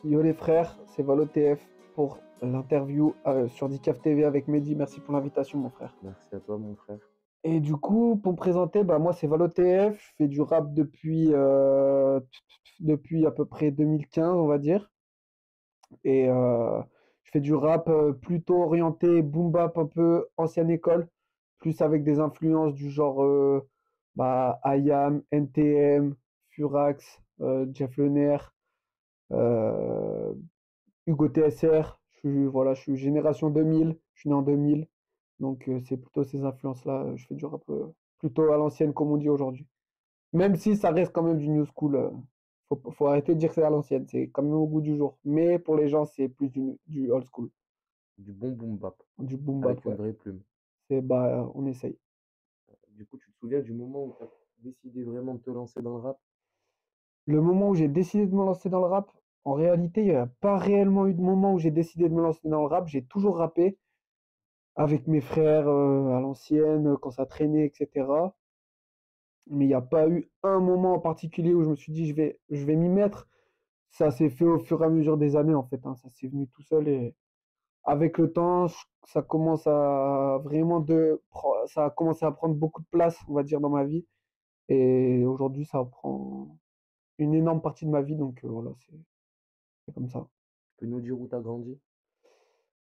Yo les frères, c'est VoloTF pour l'interview sur Dicaf TV avec Mehdi. Merci pour l'invitation mon frère. Merci à toi, mon frère. Et du coup, pour me présenter, moi c'est VoloTF, je fais du rap depuis à peu près 2015 on va dire. Et je fais du rap plutôt orienté boom bap, un peu ancienne école, plus avec des influences du genre IAM, NTM, Furax, Jeff Lener, euh, Hugo TSR, je suis génération 2000, je suis né en 2000, donc c'est plutôt ces influences-là. Je fais du rap plutôt à l'ancienne, comme on dit aujourd'hui. Même si ça reste quand même du new school. Faut arrêter de dire que c'est à l'ancienne, c'est quand même au goût du jour. Mais pour les gens, c'est plus du old school, Du bon boom bap, du boom bap, avec une ouais. vraie plume. On essaye. Du coup, tu te souviens du moment où tu as décidé vraiment de te lancer dans le rap? Le moment où j'ai décidé de me lancer dans le rap, en réalité, il n'y a pas réellement eu de moment où j'ai décidé de me lancer dans le rap. J'ai toujours rappé avec mes frères à l'ancienne, quand ça traînait, etc. Mais il n'y a pas eu un moment en particulier où je me suis dit je vais m'y mettre. Ça s'est fait au fur et à mesure des années en fait, hein. Ça s'est venu tout seul et avec le temps, ça commence à ça a commencé à prendre beaucoup de place, on va dire, dans ma vie. Et aujourd'hui, ça prend une énorme partie de ma vie, donc voilà, c'est comme ça. Tu peux nous dire où tu as grandi?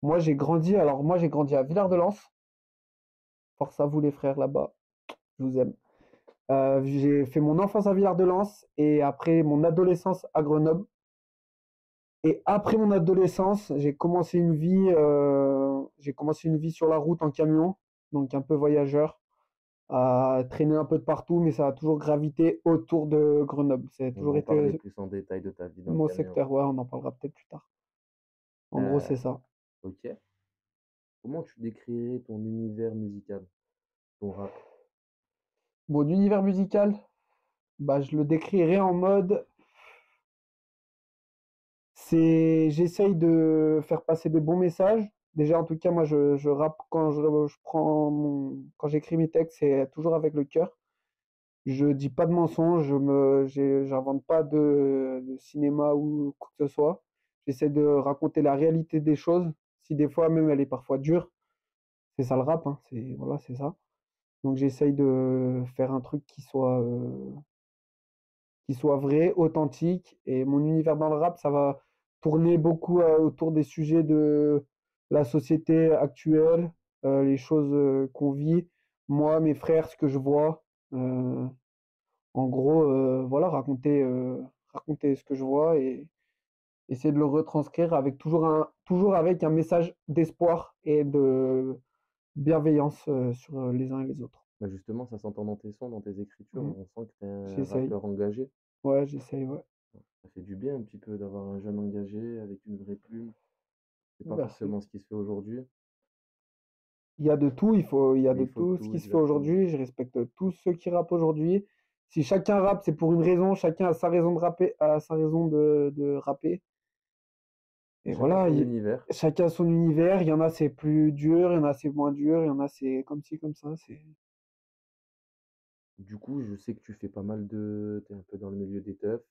Moi j'ai grandi à Villard-de-Lans. Force à vous les frères là-bas, je vous aime. J'ai fait mon enfance à Villard-de-Lans et après mon adolescence à Grenoble. Et après mon adolescence, j'ai commencé une vie sur la route en camion, donc un peu voyageur, à traîner un peu de partout, mais ça a toujours gravité autour de Grenoble. Ça a On va toujours en parler été plus en détail de ta vie dans le mon camion. secteur. Ouais, on en parlera peut-être plus tard. En gros, Euh, c'est ça. ok. Comment tu décrirais ton univers musical, ton rap? Bon, l'univers musical, je le décrirais en mode, j'essaye de faire passer des bons messages. Déjà, en tout cas, moi, je rappe quand j'écris mes textes, c'est toujours avec le cœur. Je dis pas de mensonges, j'invente pas de cinéma ou quoi que ce soit. J'essaie de raconter la réalité des choses, si des fois même elle est parfois dure. C'est ça le rap, hein, voilà, c'est ça. Donc j'essaye de faire un truc qui soit vrai, authentique. Et mon univers dans le rap, ça va tourner beaucoup autour des sujets de la société actuelle, les choses qu'on vit, moi, mes frères, ce que je vois. Euh, En gros, voilà, raconter ce que je vois et essayer de le retranscrire avec toujours avec un message d'espoir et de bienveillance sur les uns et les autres. Bah justement, ça s'entend dans tes sons, dans tes écritures. Mm. On sent que tu es un J'essaye. rappeur engagé. Ouais, j'essaye, ouais. Ça fait du bien un petit peu d'avoir un jeune engagé avec une vraie plume. C'est pas Merci. forcément ce qui se fait aujourd'hui, Il y a de tout, il y a mais de il faut de tout ce tout, qui se fait exactement. aujourd'hui. Je respecte tous ceux qui rappent aujourd'hui. Si chacun rappe, c'est pour une raison. Chacun a sa raison de rapper, a sa raison de rapper. Et Et chacun voilà, son univers. chacun son univers. Il y en a c'est plus dur, il y en a c'est moins dur, il y en a c'est comme ci, comme ça. Du coup, je sais que tu fais pas mal de... T'es un peu dans le milieu des teufs,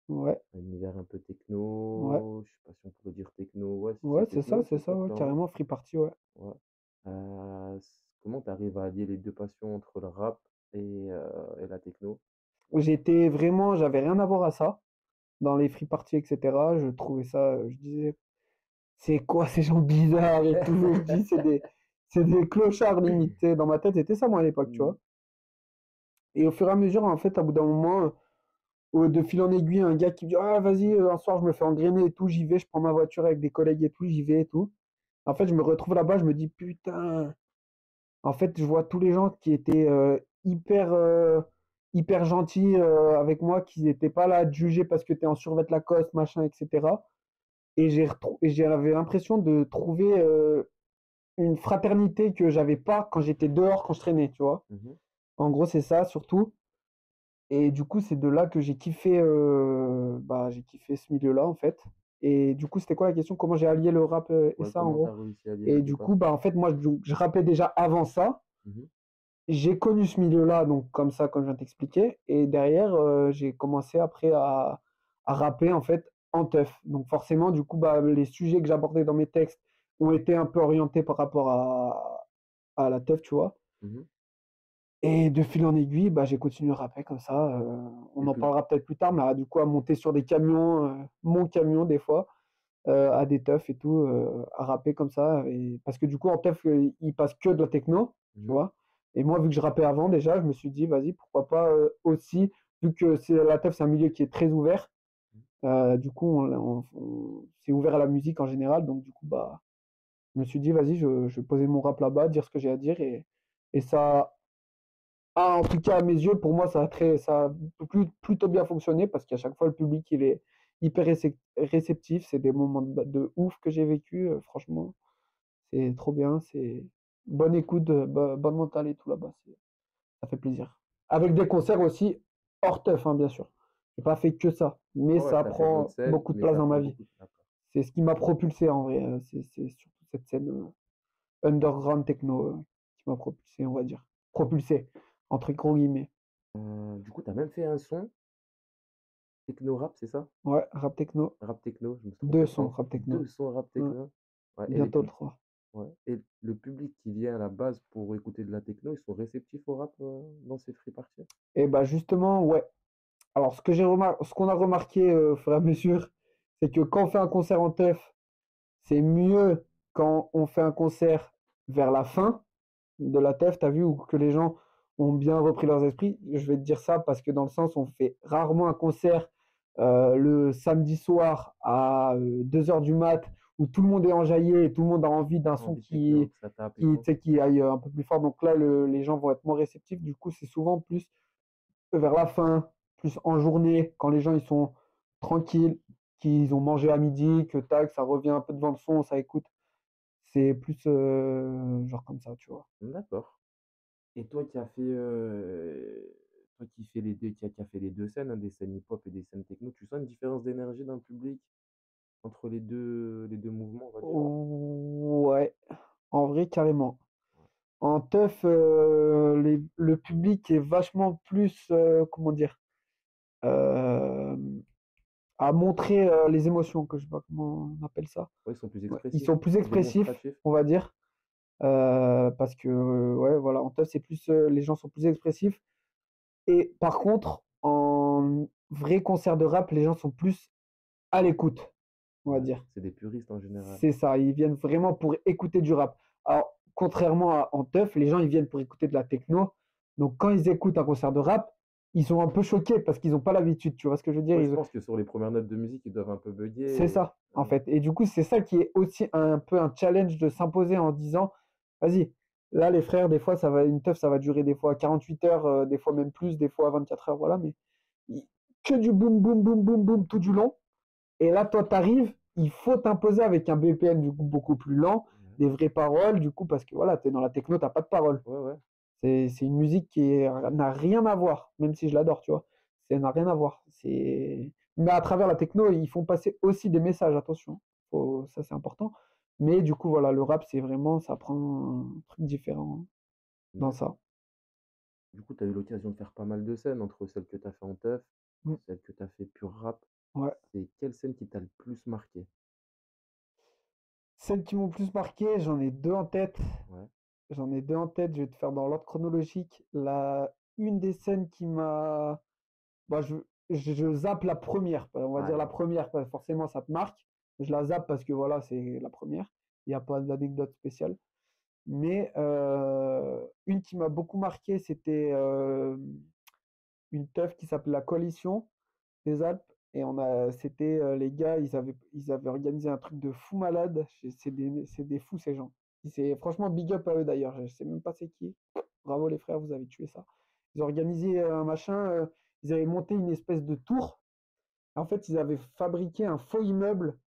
Ouais, un univers un peu ouais, techno, je sais pas si on pourrait dire techno, ouais, si ouais, c'est techno, c'est c'est ça, ça, ouais, clairement. carrément, Free Party, ouais. Ouais. Comment tu arrives à allier les deux passions entre le rap et la techno? J'avais rien à voir à ça, dans les Free Party, etc. Je trouvais ça, je disais, c'est quoi ces gens bizarres et tout. Je dis, c'est des clochards limite. Tu sais, dans ma tête, c'était ça, moi, à l'époque, tu Hmm. vois. Et au fur et à mesure, en fait, à bout d'un moment, de fil en aiguille, un gars qui me dit, ah, vas-y, un soir, je me fais engrainer et tout, j'y vais, je prends ma voiture avec des collègues et tout, j'y vais et tout. En fait, je me retrouve là-bas, je me dis, putain. En fait, je vois tous les gens qui étaient hyper gentils avec moi, qui n'étaient pas là à te juger parce que tu es en survêt Lacoste, machin, etc. Et j'avais l'impression de trouver une fraternité que j'avais pas quand j'étais dehors, quand je traînais, tu vois. Mhm. En gros, c'est ça surtout. Et du coup, c'est de là que j'ai kiffé ce milieu-là, en fait. Et du coup, c'était quoi la question? Comment j'ai allié le rap et Ouais, ça, en comment tu as gros? réussi à allier les Et deux du coup, passions? en fait, moi, je rappais déjà avant ça. Mhm. J'ai connu ce milieu-là, donc comme ça, comme je viens de t'expliquer. Et derrière, j'ai commencé après à rapper, en fait, en teuf. Donc forcément, du coup, bah, les sujets que j'abordais dans mes textes ont été un peu orientés par rapport à la teuf, tu vois. Mmh. Et de fil en aiguille, bah, j'ai continué à rapper comme ça. Et On le en pub parlera peut-être plus tard, mais du coup, à monter sur des camions, mon camion des fois, à des teufs et tout, à rapper comme ça. Et... Parce que du coup, en teuf, il passe que de la techno, tu mmh vois. Et moi, vu que je rappais avant déjà, je me suis dit, vas-y, pourquoi pas aussi, vu que la teuf, c'est un milieu qui est très ouvert. Du coup, c'est ouvert à la musique en général. Donc, du coup, bah, je me suis dit, vas-y, je vais poser mon rap là-bas, dire ce que j'ai à dire. Et ça en tout cas, à mes yeux, pour moi, ça a plutôt bien fonctionné parce qu'à chaque fois, le public, il est hyper réceptif. C'est des moments de ouf que j'ai vécu. Franchement, c'est trop bien. C'est bonne écoute, bonne mentale et tout là-bas. Ça fait plaisir. Avec des concerts aussi hors teuf, hein, bien sûr. J'ai pas fait que ça, mais ouais, ouais, ça tu fait d'autres prend scènes, beaucoup de mais place ça dans ma prend vie. beaucoup d'accord. C'est ce qui m'a propulsé en vrai. C'est surtout cette scène underground techno qui m'a propulsé, on va dire. Propulsé, entre gros guillemets. Du coup, tu as même fait un son techno rap, c'est ça? Ouais, rap techno. Rap techno, je me suis trompé Deux de sons sens. rap 2 techno. sons rap Ouais, techno? Ouais, et les bientôt le pub 3. ouais, et le public qui vient à la base pour écouter de la techno, ils sont réceptifs au rap, dans ces free parties? Et bah justement, ouais. Alors ce qu'on a remarqué au fur et à mesure, c'est que quand on fait un concert en teuf, c'est mieux quand on fait un concert vers la fin de la teuf, t'as vu, ou que les gens ont bien repris leurs esprits. Je vais te dire ça parce que dans le sens, on fait rarement un concert le samedi soir à 2 heures du mat où tout le monde est enjaillé et tout le monde a envie d'un son Envie de techno, que ça tape et tout? tu sais, qui aille un peu plus fort. Donc là, les gens vont être moins réceptifs. Du coup, c'est souvent plus vers la fin, plus en journée, quand les gens ils sont tranquilles, qu'ils ont mangé à midi, que tac, ça revient un peu devant le son, ça écoute. C'est plus genre comme ça, tu vois. D'accord. Et toi qui fais les 2 qui a fait les 2 scènes, hein, des scènes hip-hop et des scènes techno, tu sens une différence d'énergie dans le public entre les deux mouvements, on va dire? Ouais, en vrai, carrément. En teuf, le public est vachement plus, comment dire, euh, à montrer les émotions, que je sais pas comment on appelle ça. Ouais, ils sont plus Ouais, ils expressifs, sont plus expressifs, démonstratifs? on va dire, parce que, ouais, voilà, en teuf, c'est plus, les gens sont plus expressifs. Et par contre, en vrai concert de rap, les gens sont plus à l'écoute, on va Ouais, dire. c'est des puristes en général. C'est ça, ils viennent vraiment pour écouter du rap. Alors, contrairement à en teuf, les gens, ils viennent pour écouter de la techno. Donc, quand ils écoutent un concert de rap, ils sont un peu choqués parce qu'ils n'ont pas l'habitude, tu vois ce que je veux dire? Ouais, je pense que sur les premières notes de musique, ils doivent un peu C'est bugger. ça, en fait. Et du coup, c'est ça qui est aussi un peu un challenge de s'imposer en disant, vas-y, là, les frères, des fois, une teuf, ça va durer des fois 48 heures, des fois même plus, des fois 24 heures, voilà, mais il- que du boum, boum, boum, boum, boum tout du long. Et là, toi, t'arrives, il faut t'imposer avec un BPM du coup beaucoup plus lent, Ouais, des vraies paroles, du coup, parce que voilà, t'es dans la techno, t'as pas de paroles. ouais, ouais. C'est une musique n'a rien à voir, même si je l'adore, tu vois. Ça n'a rien à voir. Mais à travers la techno, ils font passer aussi des messages, attention. Ça, c'est important. Mais du coup, voilà, le rap, c'est vraiment, ça prend un truc différent dans D'accord. ça. Du coup, tu as eu l'occasion de faire pas mal de scènes entre celles que tu as fait en teuf, Mm. celles que tu as fait pur rap. Ouais. C'est quelle scène qui t'a le plus marqué? Celles qui m'ont le plus marqué, j'en ai deux en tête. Ouais, J'en ai deux en tête, je vais te faire dans l'ordre chronologique. Une des scènes qui m'a... Bah, je zappe la première, on va dire allez, la première, parce que forcément ça te marque. Je la zappe parce que voilà, c'est la première. Il n'y a pas d'anecdote spéciale. Mais une qui m'a beaucoup marqué, c'était une teuf qui s'appelait la Coalition des Alpes. Et c'était les gars, ils avaient organisé un truc de fou malade. C'est des fous ces gens. Franchement big up à eux d'ailleurs. Je sais même pas c'est qui. Bravo les frères, vous avez tué ça. Ils ont organisé un machin. Ils avaient monté une espèce de tour. En fait, ils avaient fabriqué un faux immeuble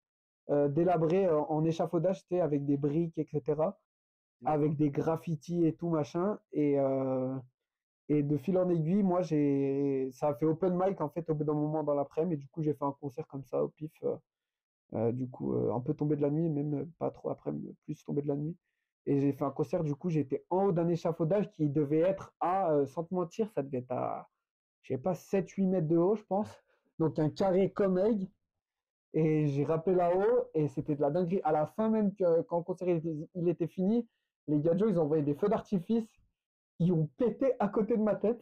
délabré en échafaudage, tu sais, avec des briques, etc. Avec d'accord. des graffitis et tout machin. Et de fil en aiguille, moi, ça a fait open mic en fait au bout d'un moment dans l'après-midi. Et du coup, j'ai fait un concert comme ça au pif. Du coup, un peu tombé de la nuit, même pas trop après, mais plus tombé de la nuit. Et j'ai fait un concert, du coup, j'étais en haut d'un échafaudage qui devait être sans te mentir, ça devait être à, je sais pas, 7-8 mètres de haut, je pense. Donc un carré comme egg. Et j'ai rappé là-haut et c'était de la dinguerie. À la fin même, quand le concert il était fini, les gadgets, ils ont envoyé des feux d'artifice qui ont pété à côté de ma tête.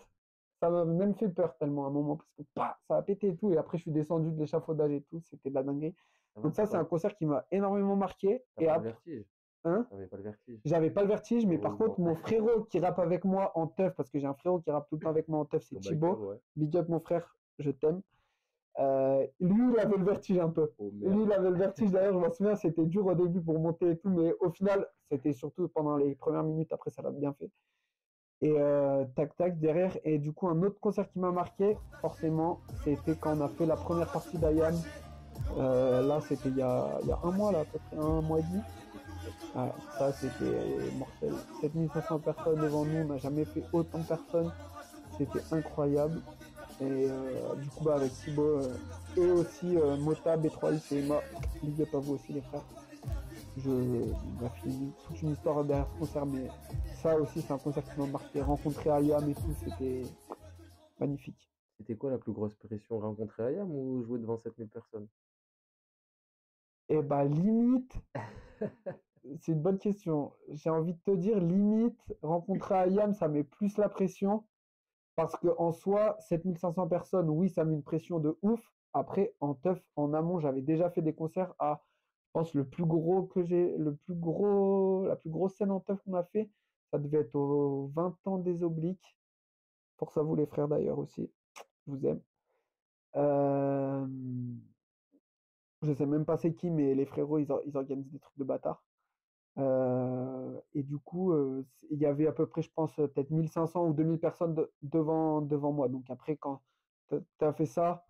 Ça m'a même fait peur tellement à un moment parce que ça a pété et tout. Et après, je suis descendu de l'échafaudage et tout. C'était de la dinguerie. Ça va, Donc ça, c'est un concert qui m'a énormément marqué. t'as Et pas le après, vertige? hein, T'avais pas le vertige? j'avais pas le vertige, mais par Heureusement. contre, mon frérot qui rappe avec moi en teuf, parce que j'ai un frérot qui rappe tout le temps avec moi en teuf, c'est Ton biker, Thibaut. ouais. Big up mon frère, je t'aime. Lui, il avait le vertige un peu. Oh Lui, merde. il avait le vertige. D'ailleurs, je m'en souviens, c'était dur au début pour monter et tout, mais au final, c'était surtout pendant les premières minutes. Après, ça l'a bien fait. Et tac tac derrière. Et du coup, un autre concert qui m'a marqué, forcément, c'était quand on a fait la première partie d'IAM. Là, c'était il y a un mois, là, à peu près un mois et demi. Ouais, ça, c'était mortel. 7500 personnes devant nous, on n'a jamais fait autant de personnes. C'était incroyable. Et du coup, bah, avec Thibaut et aussi Mota, B3X et Emma, big up à vous aussi, les frères. Bref, il y a toute une histoire derrière ce concert, mais ça aussi, c'est un concert qui m'a marqué. Rencontrer Ayam et tout, c'était magnifique. C'était quoi la plus grosse pression? Rencontrer Ayam ou jouer devant 7 000 personnes? Et bah, limite, c'est une bonne question. J'ai envie de te dire, limite, rencontrer Ayam, ça met plus la pression. Parce qu'en soi, 7500 personnes, oui, ça met une pression de ouf. Après, en teuf, en amont, j'avais déjà fait des concerts à, je pense, la plus grosse scène en teuf qu'on a fait, ça devait être aux 20 ans des Obliques. Pour ça, vous les frères d'ailleurs aussi, je vous aime. Euh, je sais même pas c'est qui, mais les frérots, ils organisent des trucs de bâtards. Et du coup, il y avait à peu près, je pense, peut-être 1500 ou 2000 personnes devant moi. Donc après, quand tu as fait ça,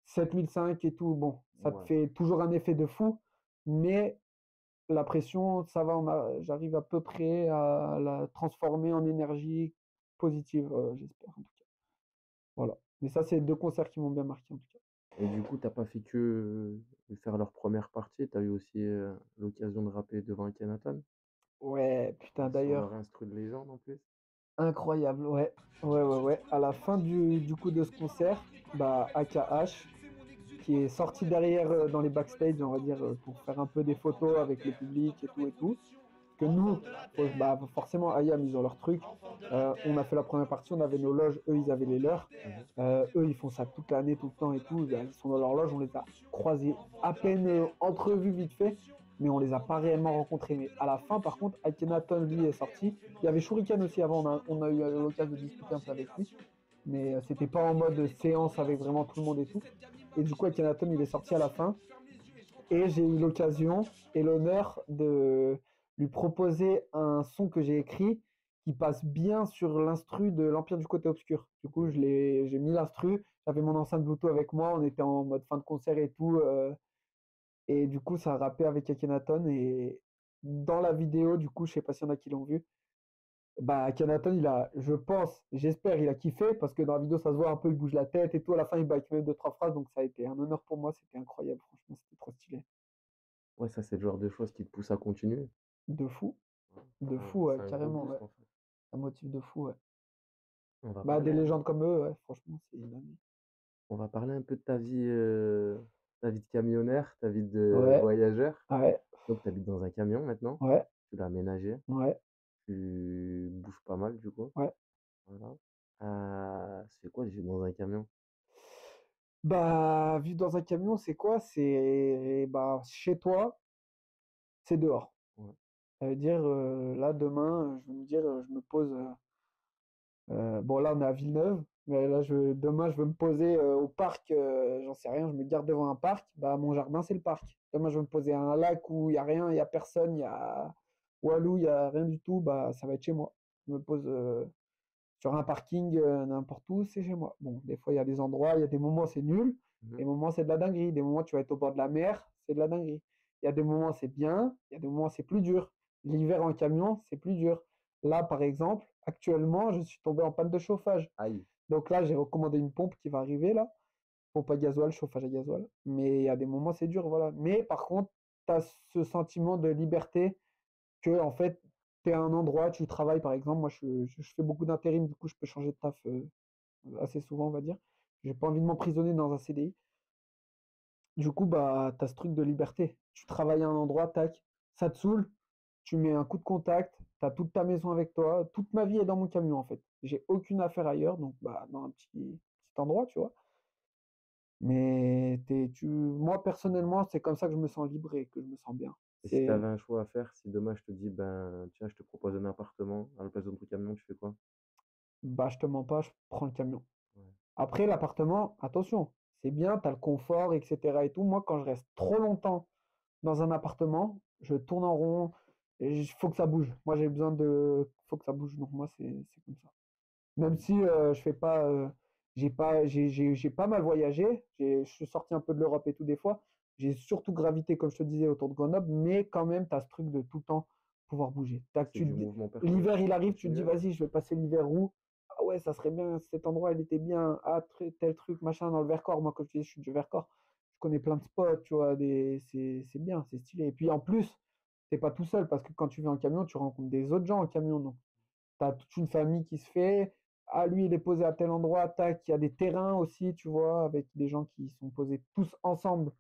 7005 et tout, bon, ça te Ouais. fait toujours un effet de fou, mais la pression, ça va, j'arrive à peu près à la transformer en énergie positive, j'espère en tout cas. Voilà. Mais ça, c'est deux concerts qui m'ont bien marqué en tout cas. Et du coup, t'as pas fait que faire leur première partie, t'as eu aussi l'occasion de rapper devant Akhenaton Ouais, putain, sur leur d'ailleurs, instru de légende en plus. incroyable, ouais. Ouais, ouais, ouais. À la fin du coup de ce concert, bah, AKH, qui est sorti derrière dans les backstage, on va dire, pour faire un peu des photos avec le public et tout et tout. Que nous, bah, forcément, IAM, ils ont leur truc. On a fait la première partie, on avait nos loges, eux, ils avaient les leurs. Mhm. Eux, ils font ça toute l'année, tout le temps et tout. Bah, ils sont dans leur loge, on les a croisés à peine entrevus vite fait, mais on les a pas réellement rencontrés. Mais à la fin, par contre, Akhenaton, lui, est sorti. Il y avait Shuriken aussi avant, on a eu l'occasion de discuter un peu avec lui, mais c'était pas en mode séance avec vraiment tout le monde et tout. Et du coup, Akhenaton, il est sorti à la fin. Et j'ai eu l'occasion et l'honneur de lui proposer un son que j'ai écrit qui passe bien sur l'instru de l'Empire du Côté Obscur. Du coup, j'ai mis l'instru, j'avais mon enceinte Bluetooth avec moi, on était en mode fin de concert et tout. Et du coup, ça a rappé avec Akhenaton. Et dans la vidéo, du coup, je sais pas s'il y en a qui l'ont vu, bah, Akhenaton, je pense, j'espère, il a kiffé parce que dans la vidéo, ça se voit un peu, il bouge la tête et tout. À la fin, il back même deux, trois phrases. Donc, ça a été un honneur pour moi, c'était incroyable, franchement, c'était trop stylé. Ouais, ça, c'est le genre de choses qui te poussent à continuer. De fou. Ouais, De fou, ouais, c'est un gros carrément, ouais. boost en fait. Un motif de fou, ouais. On va Bah, des parler légendes comme eux, ouais, franchement, c'est une dinguerie. On va parler un peu de ta vie de camionnaire, ta vie de Ouais, voyageur. ouais, Donc, tu habites dans un camion maintenant, ouais, tu l'as aménagé, ouais, tu bouges pas mal du coup. ouais. Voilà. C'est quoi vivre dans un camion? Bah, vivre dans un camion, c'est quoi? C'est, bah, chez toi, c'est dehors. Ouais. Ça veut dire, là, demain, je vais me dire, je me pose. Bon, là, on est à Villeneuve, mais là, demain, je veux me poser au parc, j'en sais rien, je me garde devant un parc. Bah, mon jardin, c'est le parc. Demain, je veux me poser à un lac où il n'y a rien, il n'y a personne, il y a Walou, il n'y a rien du tout. Bah, ça va être chez moi. Je me pose sur un parking, n'importe où, c'est chez moi. Bon, des fois, il y a des endroits, il y a des moments, c'est nul. Mhm. Des moments, c'est de la dinguerie. Des moments, tu vas être au bord de la mer, c'est de la dinguerie. Il y a des moments, c'est bien. Il y a des moments, c'est plus dur. L'hiver en camion, c'est plus dur. Là, par exemple, actuellement, je suis tombé en panne de chauffage. Aïe. Donc là, j'ai recommandé une pompe qui va arriver là. Pompe à gasoil, chauffage à gasoil. Mais il y a des moments, c'est dur, voilà. Mais par contre, tu as ce sentiment de liberté que, en fait, tu es à un endroit, tu travailles, par exemple. Moi, je fais beaucoup d'intérim, du coup, je peux changer de taf assez souvent, on va dire. J'ai pas envie de m'emprisonner dans un CDI. du coup, bah, tu as ce truc de liberté. Tu travailles à un endroit, tac, ça te saoule, tu mets un coup de contact, tu as toute ta maison avec toi. Toute ma vie est dans mon camion, en fait. J'ai aucune affaire ailleurs, donc bah, dans un petit endroit, tu vois. Mais moi, personnellement, c'est comme ça que je me sens libre et que je me sens bien. Et si tu C'est, avais un choix à faire, si demain je te dis, ben, tiens, je te propose un appartement à la place de ton camion, tu fais quoi? bah, je te mens pas, je prends le camion. Ouais. Après, l'appartement, attention, c'est bien, tu as le confort, etc. et tout. Moi, quand je reste trop longtemps dans un appartement, je tourne en rond, et il faut que ça bouge. Moi, j'ai besoin de. Faut que ça bouge. Donc, moi, c'est comme ça. Même Mm. si je fais pas. J'ai pas mal voyagé. Je suis sorti un peu de l'Europe et tout des fois. J'ai surtout gravité, comme je te disais, autour de Grenoble. Mais quand même, tu as ce truc de tout le temps pouvoir bouger. C'est du mouvement L'hiver, il arrive, tu te dis, continuel. vas-y, je vais passer l'hiver où? Ah ouais, ça serait bien, cet endroit, il était bien. Ah, tel truc, machin, dans le Vercors. Moi, comme je te dis, je suis du Vercors. Je connais plein de spots, tu vois. C'est bien, c'est stylé. Et puis en plus, t'es pas tout seul parce que quand tu viens en camion, tu rencontres des autres gens en camion. Donc, tu as toute une famille qui se fait. Ah, lui, il est posé à tel endroit, tac. Il y a des terrains aussi, tu vois, avec des gens qui sont posés tous ensemble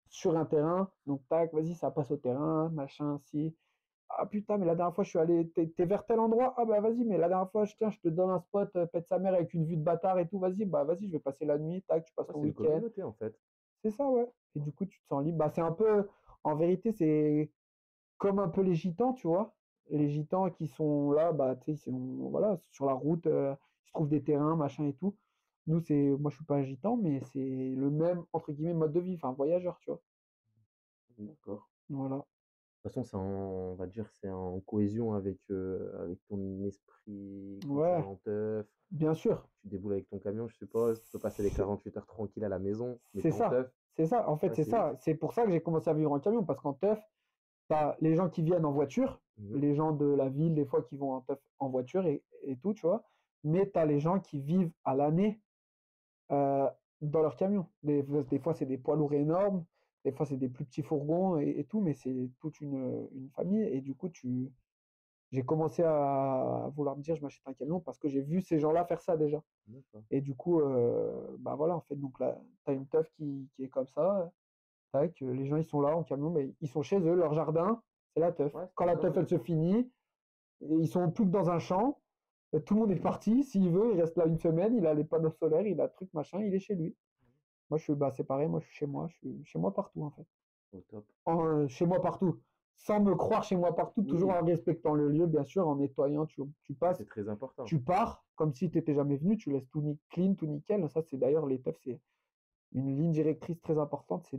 sur un terrain. Donc, tac, vas-y, ça passe au terrain, machin, si. Ah putain, mais la dernière fois, je suis allé. T'es vers tel endroit? Ah bah vas-y, mais la dernière fois, tiens, je te donne un spot, pète sa mère avec une vue de bâtard et tout. Vas-y, bah vas-y, je vais passer la nuit, tac, tu passes Ouais, ton c'est une week-end. communauté en fait. C'est ça, ouais. Et du coup, tu te sens libre. Bah, c'est un peu. En vérité, c'est comme un peu les gitans, tu vois. Les gitans qui sont là, bah, tu sais, ils sont, voilà, sur la route, ils se trouvent des terrains, machin et tout. Nous, moi, je suis pas un gitan, mais c'est le même, entre guillemets, mode de vie, enfin, voyageur, tu vois. D'accord. Voilà. De toute façon, on va dire, c'est en cohésion avec ton esprit quand tu vas Ouais, en teuf. bien sûr. Tu déboules avec ton camion, je suppose. Tu peux passer les C'est 48 heures tranquille à la maison, mais c'est t'es en ça. teuf. C'est ça. En fait, Ouais, c'est c'est ouf. ça. C'est pour ça que j'ai commencé à vivre en camion, parce qu'en teuf, t'as les gens qui viennent en voiture, Mhm. les gens de la ville, des fois, qui vont en teuf en voiture et tout, tu vois. Mais t'as les gens qui vivent à l'année euh, dans leur camion. Des fois, c'est des poids lourds énormes, des fois, c'est des plus petits fourgons et tout, mais c'est toute une famille. Et du coup, j'ai commencé à vouloir me dire, je m'achète un camion parce que j'ai vu ces gens-là faire ça déjà. D'accord. Et du coup, bah voilà, en fait, donc là, tu as une teuf qui est comme ça. Tac, les gens, ils sont là en camion, mais ils sont chez eux, leur jardin, c'est la teuf. Ouais, Quand c'est la ça, teuf, elle se finit, et ils sont plus que dans un champ. Tout le monde est parti. S'il veut, il reste là une semaine. Il a les panneaux solaires, il a truc machin, il est chez lui. Moi, bah, c'est pareil. Moi, je suis chez moi. Je suis chez moi partout, en fait. au top. Chez moi partout. Sans me croire chez moi partout, toujours Oui, en respectant le lieu, bien sûr, en nettoyant. Tu ça passes, c'est très important. tu pars, comme si tu n'étais jamais venu. Tu laisses tout clean, tout nickel. Ça, c'est d'ailleurs, les teufs, c'est une ligne directrice très importante.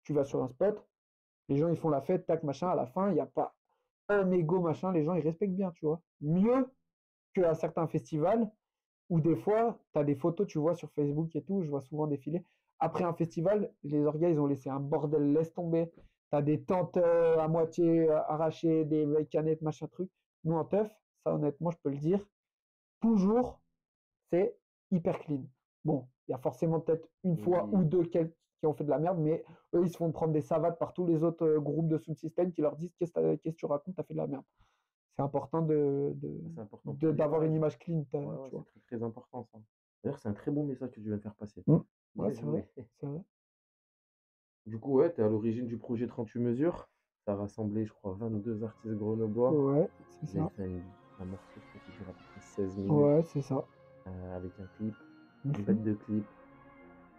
Tu vas sur un spot, les gens, ils font la fête, tac, machin. À la fin, il n'y a pas un mégot, machin. Les gens, ils respectent bien, tu vois. Mieux qu'à certains festivals ou des fois, tu as des photos, tu vois, sur Facebook et tout, je vois souvent défiler. Après un festival, les orgas, ils ont laissé un bordel, laisse tomber. Tu as des tentes à moitié arrachées, des vieilles canettes, machin truc. Nous, en teuf, ça, honnêtement, je peux le dire, toujours, c'est hyper clean. Bon, il y a forcément peut-être une fois ou Oui, deux qui ont fait de la merde, mais eux, ils se font prendre des savates par tous les autres groupes de sound-system qui leur disent qu'est-ce que tu racontes, t'as fait de la merde. C'est important c'est important pour d'avoir une l'image. image clean, Ouais, ouais, tu c'est vois. très très important ça. D'ailleurs, c'est un très bon message que tu viens de faire passer. Mm. Ouais, Bien c'est vrai, joué. c'est vrai. Du coup, ouais, t'es à l'origine du projet 38 mesures. Ça a rassemblé, je crois, 22 artistes grenoblois. Ouais, c'est Vous avez ça. fait un morceau, je crois, qui dure à peu près 16 minutes, Ouais, c'est ça. avec un clip, une Mhm. bête de clip.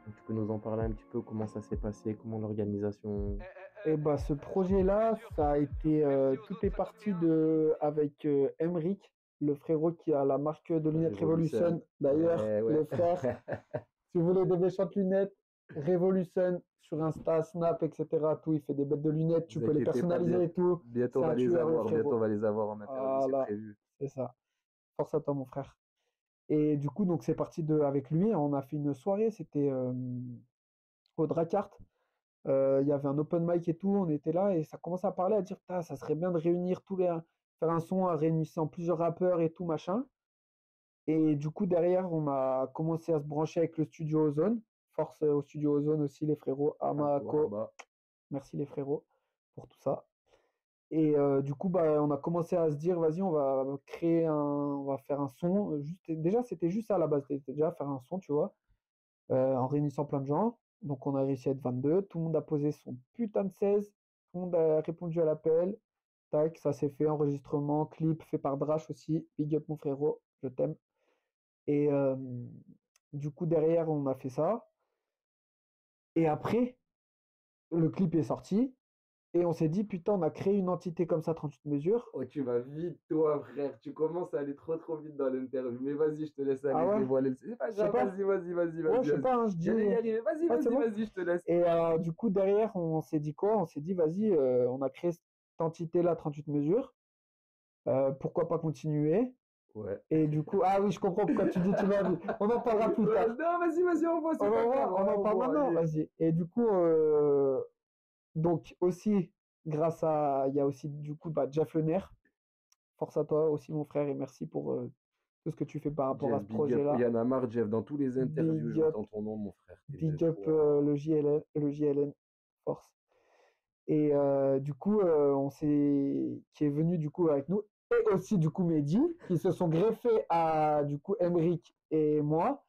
Donc, tu peux nous en parler un petit peu, comment ça s'est passé, comment l'organisation. Et bah ce projet-là, ça a été tout est parti de avec Emric, le frérot qui a la marque de lunettes Révolution. Revolution. D'ailleurs, Ouais, ouais. le frère, si vous voulez des méchantes lunettes, Revolution sur Insta, Snap, etc. Tout, il fait des bêtes de lunettes, tu Vous peux les inquiétez pas, personnaliser et tout. bientôt on C'est va un les tueur, le avoir. Bientôt on frérot. va les avoir en interview, c'est Voilà, prévu. c'est ça. Force à toi, mon frère. Et du coup, donc c'est parti de avec lui. On a fait une soirée, c'était au Dracart. Il y avait un open mic et tout, on était là et ça commençait à parler, à dire, ça serait bien de réunir faire un son à réunissant plusieurs rappeurs et tout, machin. Et du coup, derrière, on a commencé à se brancher avec le studio Ozone. Force au studio Ozone aussi, les frérots, À Ama, toi, Ako. bah. Merci les frérots pour tout ça. Et du coup, bah, on a commencé à se dire, vas-y, on va faire un son. Déjà, c'était juste ça à la base, c'était déjà faire un son, tu vois, en réunissant plein de gens. Donc on a réussi à être 22. Tout le monde a posé son putain de 16. Tout le monde a répondu à l'appel. Tac, ça s'est fait. Enregistrement, clip fait par Drash aussi. Big up mon frérot, je t'aime. Et du coup, derrière, on a fait ça. Et après, le clip est sorti. Et on s'est dit, putain, on a créé une entité comme ça, 38 mesures. Oh, tu vas vite, toi, frère. Tu commences à aller trop, trop vite dans l'interview. Mais vas-y, je te laisse Ah aller ouais? dévoiler le. C'est pas Je sais grave, pas. vas-y, vas-y, vas-y, Ouais, vas-y, je sais vas-y. pas, hein, je dis. J'allais y arriver. Vas-y, Ouais, c'est vas-y, bon. vas-y, je te laisse. Et du coup, derrière, on s'est dit quoi? On s'est dit, vas-y, on a créé cette entité-là, 38 mesures. Pourquoi pas continuer? Ouais. Et du coup, ah oui, je comprends pourquoi tu dis tu vas. On en parlera plus Ouais, tard. non, vas-y, vas-y, on voit, On c'est va pas grave. voir, on Ouais, en on parle voit, maintenant, allez. vas-y. Et du coup, donc aussi, grâce à, il y a aussi du coup, bah, Jeff Le Nerf. Force à toi aussi, mon frère, et merci pour tout ce que tu fais par rapport à Jeff, ce big up. Il projet-là. y en a marre, Jeff. Dans tous les interviews, Big up, j'entends ton nom, mon frère. T'es de big up quoi? le JLN, force. Et du coup, qui est venu du coup avec nous, et aussi du coup Mehdi, qui se sont greffés à du coup Emric et moi.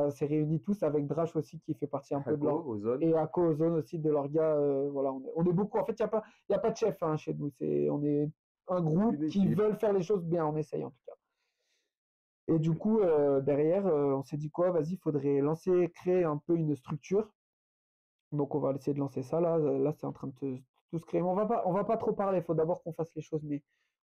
S'est réunis tous avec Drash aussi, qui fait partie un peu de Hako, leur. Ozone. Et Ako Ozone aussi, de leurs gars. Voilà, on est beaucoup. En fait, il y a pas de chef hein, chez nous. On est un groupe Une qui équipe. veulent faire les choses bien, on essaye en tout cas. Et du coup, derrière, on s'est dit quoi? Vas-y, il faudrait créer un peu une structure. Donc on va essayer de lancer ça là. Là, c'est en train de tout se créer. Mais on va pas trop parler. Il faut d'abord qu'on fasse les choses. Mais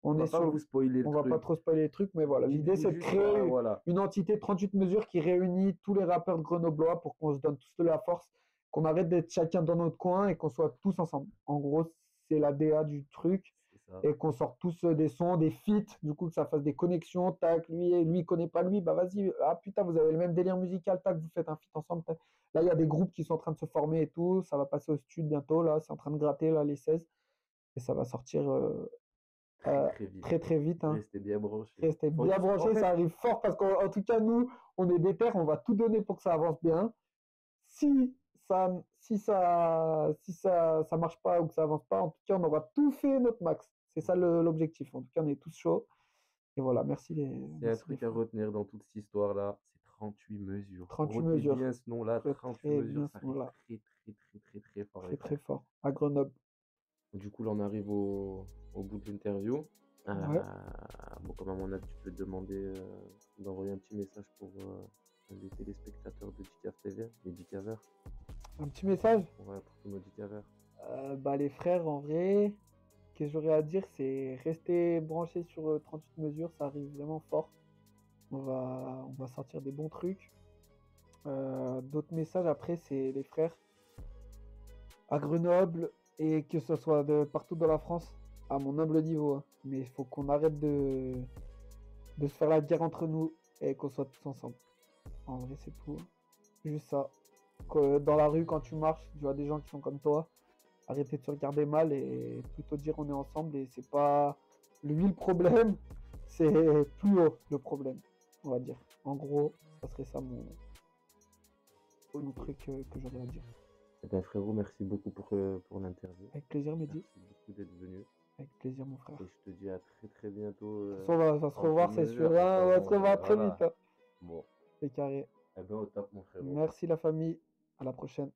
On on est va pas sur, vous spoiler le on va pas truc. trop spoiler les trucs. Mais voilà, l'idée Dites-vous c'est de juste, ouais, créer voilà. une entité de 38 mesures qui réunit tous les rappeurs grenoblois pour qu'on se donne tous de la force, qu'on arrête d'être chacun dans notre coin et qu'on soit tous ensemble. En gros, c'est la DA du truc. C'est ça. Et qu'on sorte tous des sons, des feats, du coup que ça fasse des connexions, tac, lui il connaît pas lui, bah vas-y, ah putain, vous avez le même délire musical, tac, vous faites un feat ensemble, tac. Là, il y a des groupes qui sont en train de se former et tout. Ça va passer au studio bientôt. Là, c'est en train de gratter là, les 16. Et ça va sortir Très, très vite. très très vite. Hein. Restez bien branchés. Restez bien En branchés, fait, ça arrive fort parce qu'en tout cas, nous, on est déter, on va tout donner pour que ça avance bien. Si ça marche pas ou que ça avance pas, en tout cas, on aura tout fait notre max. C'est ça l'objectif. En tout cas, on est tous chauds. Et voilà, merci c'est un merci les truc à frères. retenir dans toute cette histoire-là. C'est 38 mesures. 38 Retenez mesures. bien ce nom-là. Très 38 très mesures, bien ça ce arrive nom-là. très, très, très, très, très fort, les Très très frères. fort. À Grenoble. Du coup, là, on arrive au bout de l'interview. Ouais. Bon, comme à mon avis, tu peux te demander d'envoyer un petit message pour les téléspectateurs de Dicave TV, les Dicaveurs. Un petit message. Ouais, pour tous nos Dicaveurs. Bah les frères, en vrai, ce que j'aurais à dire, c'est rester branchés sur 38 mesures, ça arrive vraiment fort. On va sortir des bons trucs. D'autres messages après, c'est les frères à Grenoble et que ce soit de partout dans la France, à mon humble niveau. Hein. Mais il faut qu'on arrête de se faire la guerre entre nous et qu'on soit tous ensemble. En vrai, c'est tout. Hein. Juste ça. Que dans la rue, quand tu marches, tu vois des gens qui sont comme toi. Arrêter de se regarder mal et plutôt dire on est ensemble et c'est pas lui le problème, c'est plus haut le problème, on va dire. En gros, ça serait ça mon truc que j'aurais à dire. Eh ben, frérot, merci beaucoup pour l'interview. Avec plaisir, Mehdi. Merci beaucoup d'être venu. Avec plaisir, mon frère. Et je te dis à très très bientôt. De toute façon, on va se revoir, c'est sûr. Mesure, Hein, on va se revoir très voilà. vite. Hein. Bon, C'est carré. eh ben, au top, mon frérot. Merci la famille. À la prochaine.